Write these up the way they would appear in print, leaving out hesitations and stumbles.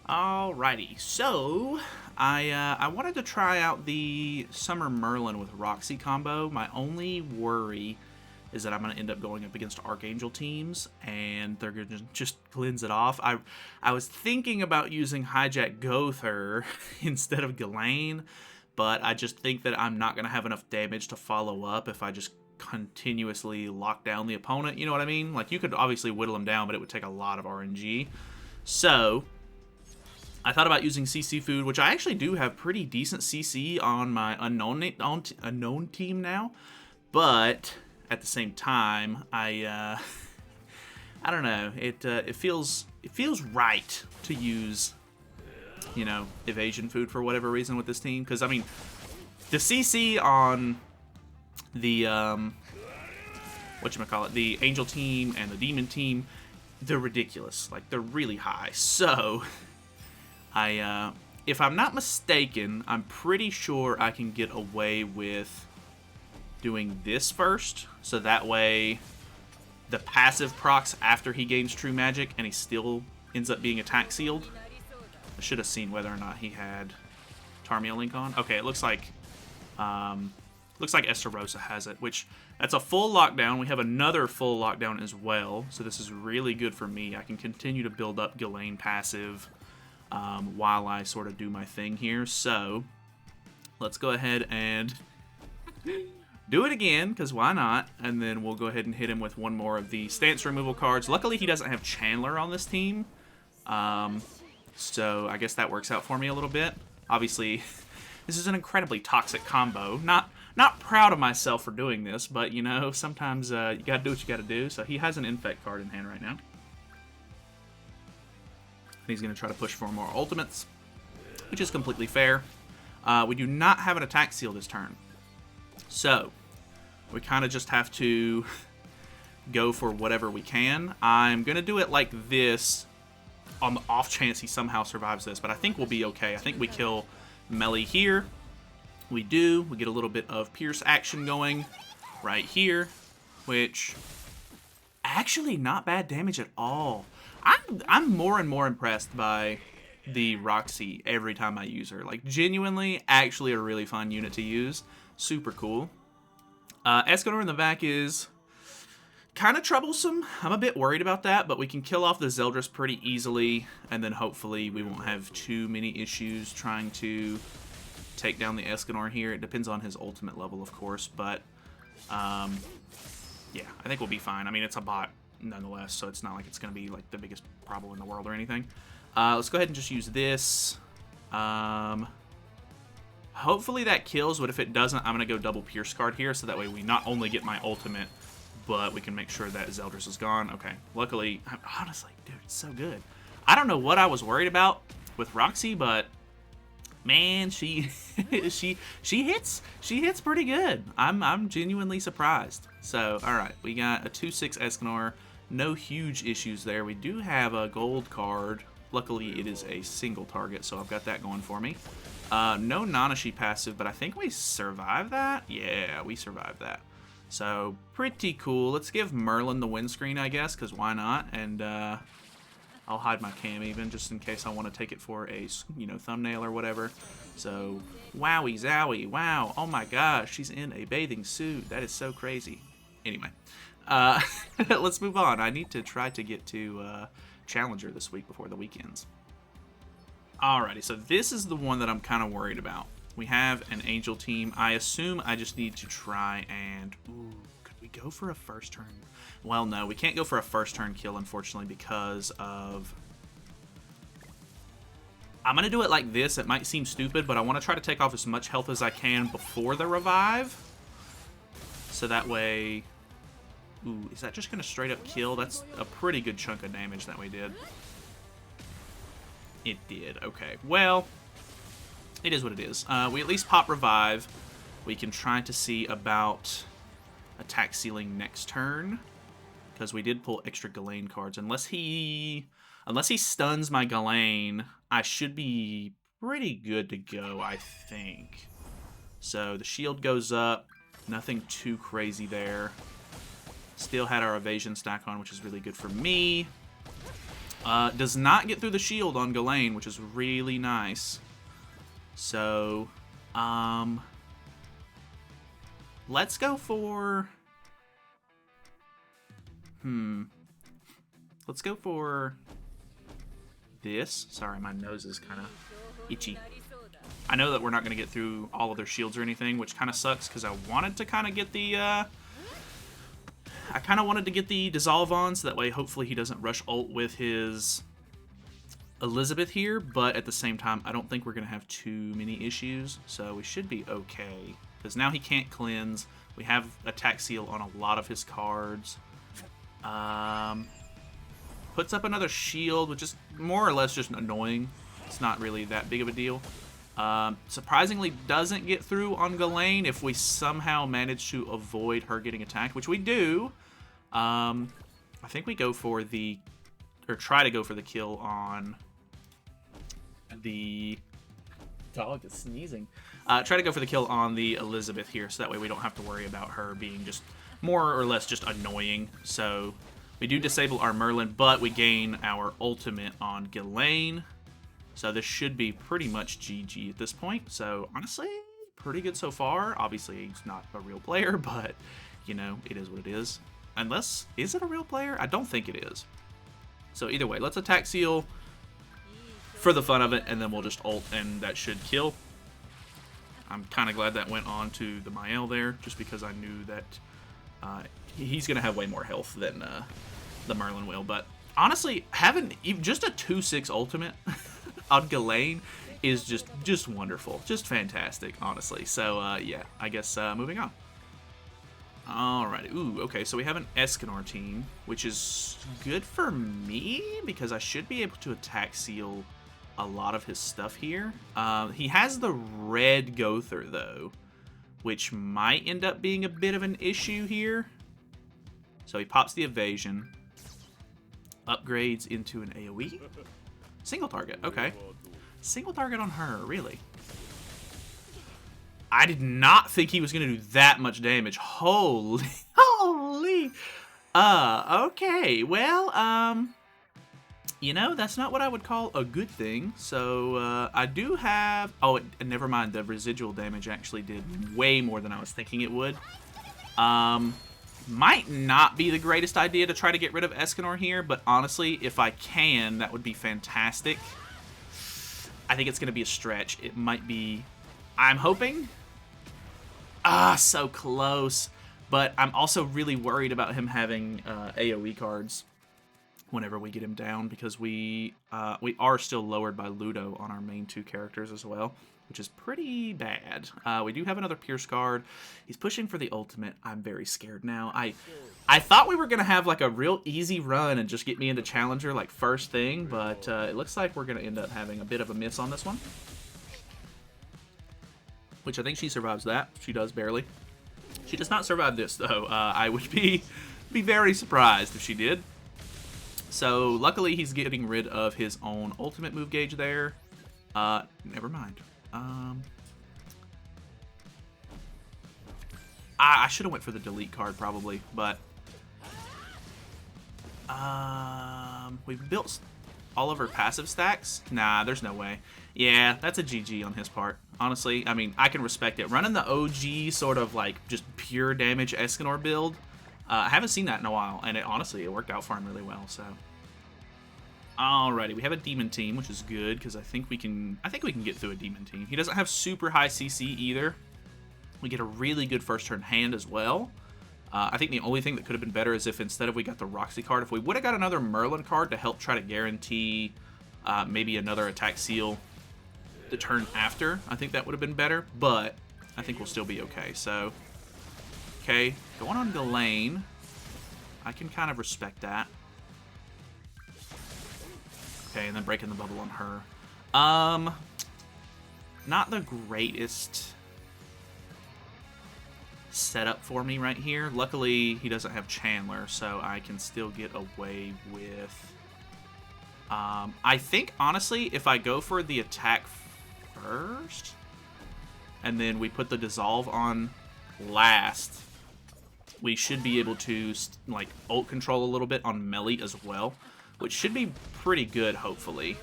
Alrighty, so I wanted to try out the Summer Merlin with Roxy combo. My only worry is that I'm going to end up going up against Archangel teams, and they're going to just cleanse it off. I was thinking about using Hijack Gother instead of Ghislaine, but I just think that I'm not going to have enough damage to follow up if I just continuously lock down the opponent. You know what I mean? Like, you could obviously whittle him down, but it would take a lot of RNG. So I thought about using CC food, which I actually do have pretty decent CC on my unknown team now, but at the same time, I don't know. It feels right to use, you know, evasion food for whatever reason with this team, because I mean, the CC on the whatchamacallit, the Angel team and the Demon team, they're ridiculous. Like, they're really high. So if I'm not mistaken, I'm pretty sure I can get away with doing this first, so that way the passive procs after he gains True Magic and he still ends up being attack sealed. I should have seen whether or not he had Tarmia Link on. Okay, it looks like Estarossa has it, which that's a full lockdown. We have another full lockdown as well, so this is really good for me. I can continue to build up Ghislaine passive while I sort of do my thing here. So let's go ahead and do it again, because why not? And then we'll go ahead and hit him with one more of the stance removal cards. Luckily, he doesn't have Chandler on this team, so I guess that works out for me a little bit. Obviously, this is an incredibly toxic combo. Not proud of myself for doing this, but, you know, sometimes you gotta do what you gotta do. So he has an Infect card in hand right now. And he's going to try to push for more ultimates, which is completely fair. We do not have an attack seal this turn, so we kind of just have to go for whatever we can. I'm going to do it like this on the off chance he somehow survives this, but I think we'll be okay. I think we kill Melly here. We do. We get a little bit of Pierce action going right here, which actually not bad damage at all. I'm more and more impressed by the Roxy every time I use her. Like, genuinely, actually a really fun unit to use. Super cool. Escanor in the back is kind of troublesome. I'm a bit worried about that, but we can kill off the Zeldris pretty easily, and then hopefully we won't have too many issues trying to take down the Escanor here. It depends on his ultimate level, of course, but yeah, I think we'll be fine. I mean, it's a bot nonetheless, so it's not like it's going to be like the biggest problem in the world or anything. Let's go ahead and just use this. Hopefully that kills, but if it doesn't, I'm going to go double Pierce card here, so that way we not only get my ultimate, but we can make sure that Zeldris is gone. Okay, luckily, honestly, dude, it's so good. I don't know what I was worried about with Roxy, but man, she hits pretty good. I'm genuinely surprised. So, all right, we got a 2/6 Escanor. No huge issues there. We do have a gold card. Luckily, it is a single target, so I've got that going for me. No Nanashi passive, but I think we survived that. Yeah, we survived that. So, pretty cool. Let's give Merlin the windscreen, I guess, because why not? And I'll hide my cam even, just in case I want to take it for a, you know, thumbnail or whatever. So, wowie zowie, wow, oh my gosh, she's in a bathing suit. That is so crazy. Anyway, let's move on. I need to try to get to Challenger this week before the weekends. Alrighty, so this is the one that I'm kind of worried about. We have an Angel team. I assume I just need to try and... Ooh, could we go for a first turn? Well, no, we can't go for a first turn kill, unfortunately, because of... I'm going to do it like this. It might seem stupid, but I want to try to take off as much health as I can before the revive. So that way... Ooh, is that just going to straight up kill? That's a pretty good chunk of damage that we did. It did. Okay. Well, it is what it is. We at least pop revive. We can try to see about attack sealing next turn, because we did pull extra Ghislaine cards. Unless he stuns my Ghislaine, I should be pretty good to go, I think. So the shield goes up. Nothing too crazy there. Still had our evasion stack on, which is really good for me. Does not get through the shield on Ghislaine, which is really nice. So, let's go for... Let's go for this. Sorry, my nose is kind of itchy. I know that we're not going to get through all of their shields or anything, which kind of sucks because I wanted to kind of get the... I kind of wanted to get the dissolve on, so that way hopefully he doesn't rush ult with his Elizabeth here, but at the same time, I don't think we're going to have too many issues, so we should be okay. Because now he can't cleanse. We have attack seal on a lot of his cards. Puts up another shield, which is more or less just annoying. It's not really that big of a deal. Surprisingly doesn't get through on Ghislaine if we somehow manage to avoid her getting attacked, which we do. I think we go for the... or try to go for the kill on the... dog is sneezing. Try to go for the kill on the Elizabeth here, so that way we don't have to worry about her being just more or less just annoying. So we do disable our Merlin, but we gain our ultimate on Ghislaine. So this should be pretty much GG at this point. So honestly, pretty good so far. Obviously, he's not a real player, but you know, it is what it is. Unless, is it a real player? I don't think it is. So either way, let's attack seal for the fun of it, and then we'll just ult, and that should kill. I'm kind of glad that went on to the Mael there, just because I knew that he's going to have way more health than the Merlin will. But honestly, having just a 2-6 ultimate on Ghislaine is just wonderful. Just fantastic, honestly. So, yeah, I guess moving on. Alright, ooh, okay, so we have an Escanor team, which is good for me, because I should be able to attack seal a lot of his stuff here. He has the red Gother, though, which might end up being a bit of an issue here. So he pops the evasion, upgrades into an AoE. Single target, okay. Single target on her, really? I did not think he was going to do that much damage. Holy, holy. Okay, well, you know, that's not what I would call a good thing. So, I do have... oh, never mind. The residual damage actually did way more than I was thinking it would. Might not be the greatest idea to try to get rid of Escanor here, but honestly, if I can, that would be fantastic. I think it's going to be a stretch. It might be... I'm hoping. So close. But I'm also really worried about him having AoE cards whenever we get him down, because we are still lowered by Ludo on our main 2 characters as well, which is pretty bad. We do have another Pierce card. He's pushing for the ultimate. I'm very scared now. I thought we were going to have like a real easy run and just get me into Challenger like first thing, but it looks like we're going to end up having a bit of a miss on this one. Which I think she survives that. She does, barely. She does not survive this, though. I would be very surprised if she did. So, luckily, he's getting rid of his own ultimate move gauge there. Never mind. I should have went for the delete card, probably, but... we've built all of her passive stacks? Nah, there's no way. Yeah, that's a GG on his part. Honestly, I mean, I can respect it. Running the OG sort of like just pure damage Escanor build, I haven't seen that in a while, and honestly, it worked out for him really well, so. Alrighty, we have a demon team, which is good, because I think we can get through a demon team. He doesn't have super high CC either. We get a really good first turn hand as well. I think the only thing that could have been better is if instead of we got the Roxy card, if we would have got another Merlin card to help try to guarantee maybe another attack seal the turn after, I think that would have been better, but I think we'll still be okay. So, okay, going on Ghislaine, I can kind of respect that. Okay, and then breaking the bubble on her. Not the greatest setup for me right here. Luckily, he doesn't have Chandler, so I can still get away with... I think, honestly, if I go for the attack first, and then we put the dissolve on last, we should be able to, like, ult control a little bit on melee as well. which should be pretty good, hopefully.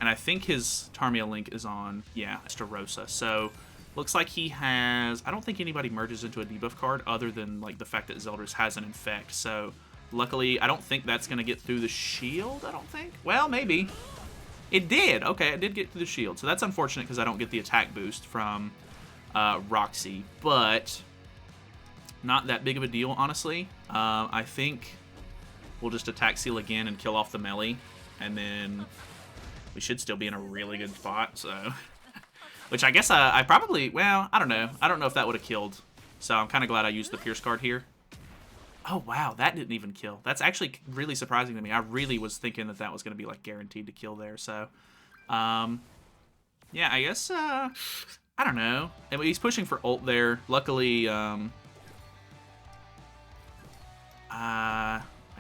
And I think his Tarmia Link is on, yeah, Estarossa. So, looks like he has... I don't think anybody merges into a debuff card other than, like, the fact that Zeldris has an Infect. So, luckily, I don't think that's going to get through the shield, I don't think. Well, maybe. It did. Okay, it did get through the shield. So, that's unfortunate because I don't get the attack boost from Roxy. But, not that big of a deal, honestly. I think we'll just attack seal again and kill off the melee. And then... we should still be in a really good spot, so... which I guess I probably... well, I don't know. I don't know if that would have killed. So I'm kind of glad I used the Pierce card here. Oh, wow. That didn't even kill. That's actually really surprising to me. I really was thinking that that was going to be, like, guaranteed to kill there, so... yeah, I guess... I don't know. He's pushing for ult there. Luckily, I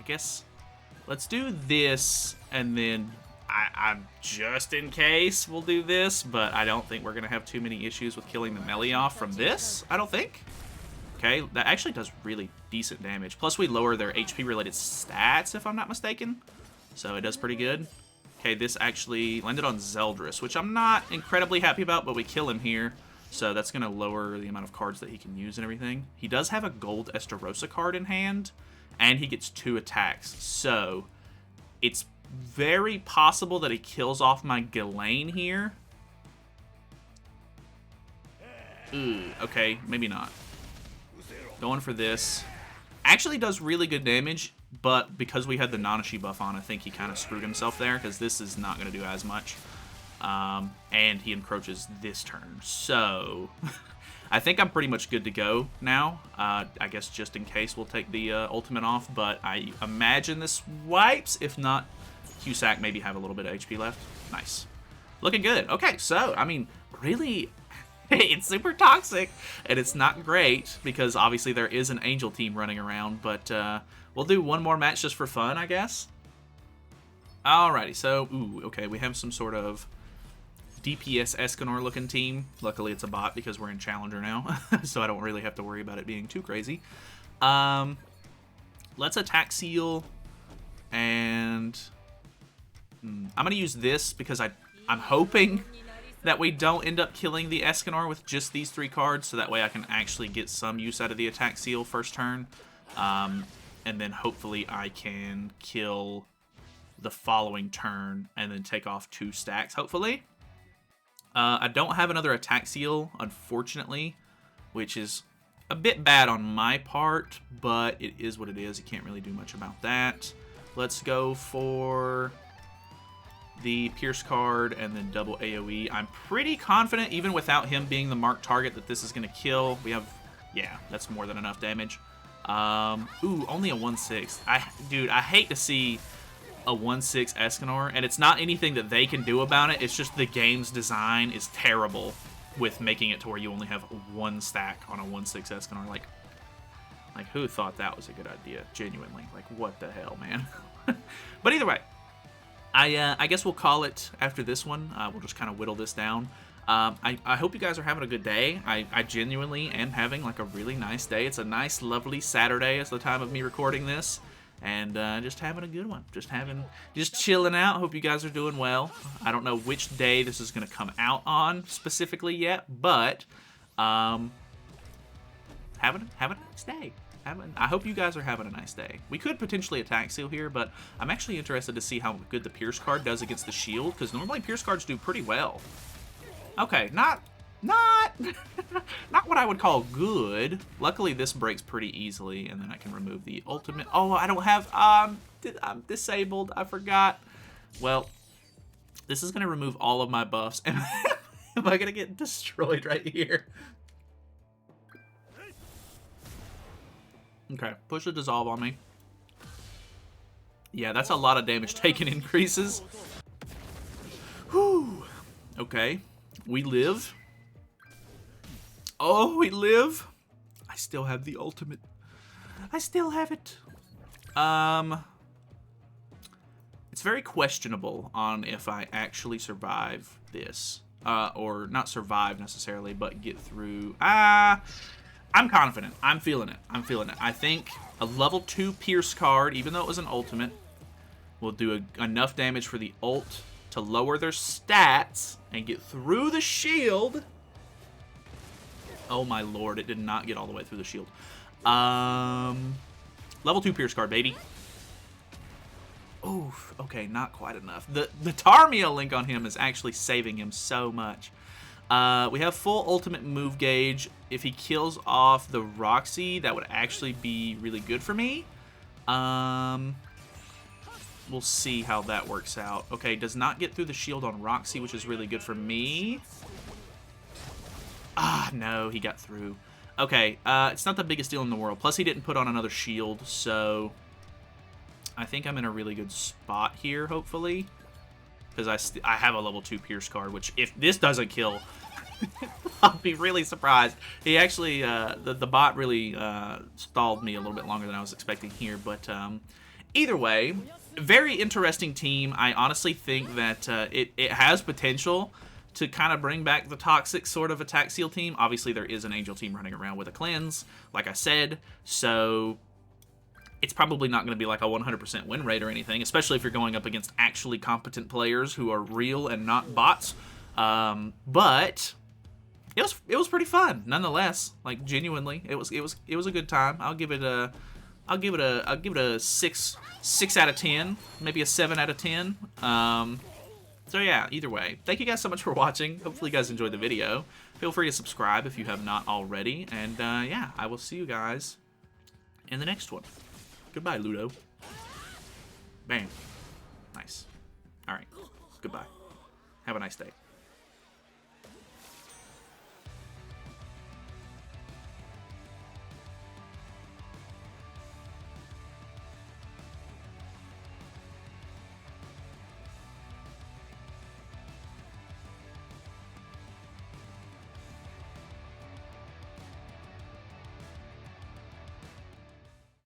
guess... let's do this, and then... I'm just in case we'll do this, but I don't think we're going to have too many issues with killing the melee off from this, I don't think. Okay, that actually does really decent damage. Plus, we lower their HP-related stats, if I'm not mistaken. So it does pretty good. Okay, this actually landed on Zeldris, which I'm not incredibly happy about, but we kill him here. So that's going to lower the amount of cards that he can use and everything. He does have a gold Estarossa card in hand, and he gets 2 attacks. So it's very possible that he kills off my Ghislaine here. Ooh, okay, maybe not. Going for this. Actually does really good damage, but because we had the Nanashi buff on, I think he kind of screwed himself there, because this is not going to do as much. And he encroaches this turn. So, I think I'm pretty much good to go now. I guess just in case we'll take the ultimate off, but I imagine this wipes. If not, Cusack maybe have a little bit of HP left. Nice. Looking good. Okay, so, I mean, really, it's super toxic, and it's not great, because obviously there is an Angel team running around, but we'll do one more match just for fun, I guess. Alrighty, so, ooh, okay, we have some sort of DPS Escanor looking team. Luckily, it's a bot because we're in Challenger now, so I don't really have to worry about it being too crazy. Let's attack seal, and... I'm going to use this because I'm hoping that we don't end up killing the Escanor with just these 3 cards, so that way I can actually get some use out of the attack seal first turn. And then hopefully I can kill the following turn and then take off 2 stacks, hopefully. I don't have another attack seal, unfortunately, which is a bit bad on my part, but it is what it is. You can't really do much about that. Let's go for... the Pierce card, and then double AoE. I'm pretty confident, even without him being the marked target, that this is going to kill. We have, yeah, that's more than enough damage. Ooh, only a 1/6. Dude, I hate to see a 1/6 Escanor, and it's not anything that they can do about it. It's just the game's design is terrible with making it to where you only have 1 stack on a 1/6 Escanor. Like who thought that was a good idea? Genuinely. Like, what the hell, man? But either way, I guess we'll call it after this one. We'll just kind of whittle this down. I hope you guys are having a good day. I genuinely am having like a really nice day. It's a nice, lovely Saturday as the time of me recording this. And just having a good one. Just chilling out. Hope you guys are doing well. I don't know which day this is going to come out on specifically yet, but having a nice day. I hope you guys are having a nice day. We could potentially attack seal here, but I'm actually interested to see how good the Pierce card does against the shield, because normally Pierce cards do pretty well. Okay, not what I would call good. Luckily, this breaks pretty easily, and then I can remove the ultimate. Oh, I don't have, I'm disabled. I forgot. Well, this is going to remove all of my buffs. Am I going to get destroyed right here? Okay, push the dissolve on me. Yeah, that's a lot of damage taken increases. Whew. Okay, we live. Oh, we live. I still have the ultimate. I still have it. It's very questionable on if I actually survive this. Or not survive necessarily, but get through. I'm confident. I'm feeling it. I think a level 2 Pierce card, even though it was an ultimate, will do enough damage for the ult to lower their stats and get through the shield. Oh my lord, it did not get all the way through the shield. Level 2 Pierce card, baby. Oof, okay, not quite enough. The Tarmia link on him is actually saving him so much. We have full ultimate move gauge. If he kills off the Roxy, that would actually be really good for me. We'll see how that works out. Okay, does not get through the shield on Roxy, which is really good for me. Ah, no, he got through. Okay, it's not the biggest deal in the world. Plus, he didn't put on another shield, so I think I'm in a really good spot here, hopefully. Because I have a level 2 Pierce card, which if this doesn't kill, I'll be really surprised. He actually, the bot really stalled me a little bit longer than I was expecting here. But either way, very interesting team. I honestly think that it has potential to kind of bring back the toxic sort of attack seal team. Obviously, there is an Angel team running around with a cleanse, like I said. So it's probably not going to be like a 100% win rate or anything, especially if you're going up against actually competent players who are real and not bots. But it was pretty fun nonetheless. Like genuinely, it was a good time. I'll give it a 6 out of 10, maybe a 7 out of 10. So yeah, either way, thank you guys so much for watching. Hopefully you guys enjoyed the video. Feel free to subscribe if you have not already. And yeah, I will see you guys in the next one. Goodbye, Ludo. Bam. Nice. All right. Goodbye. Have a nice day.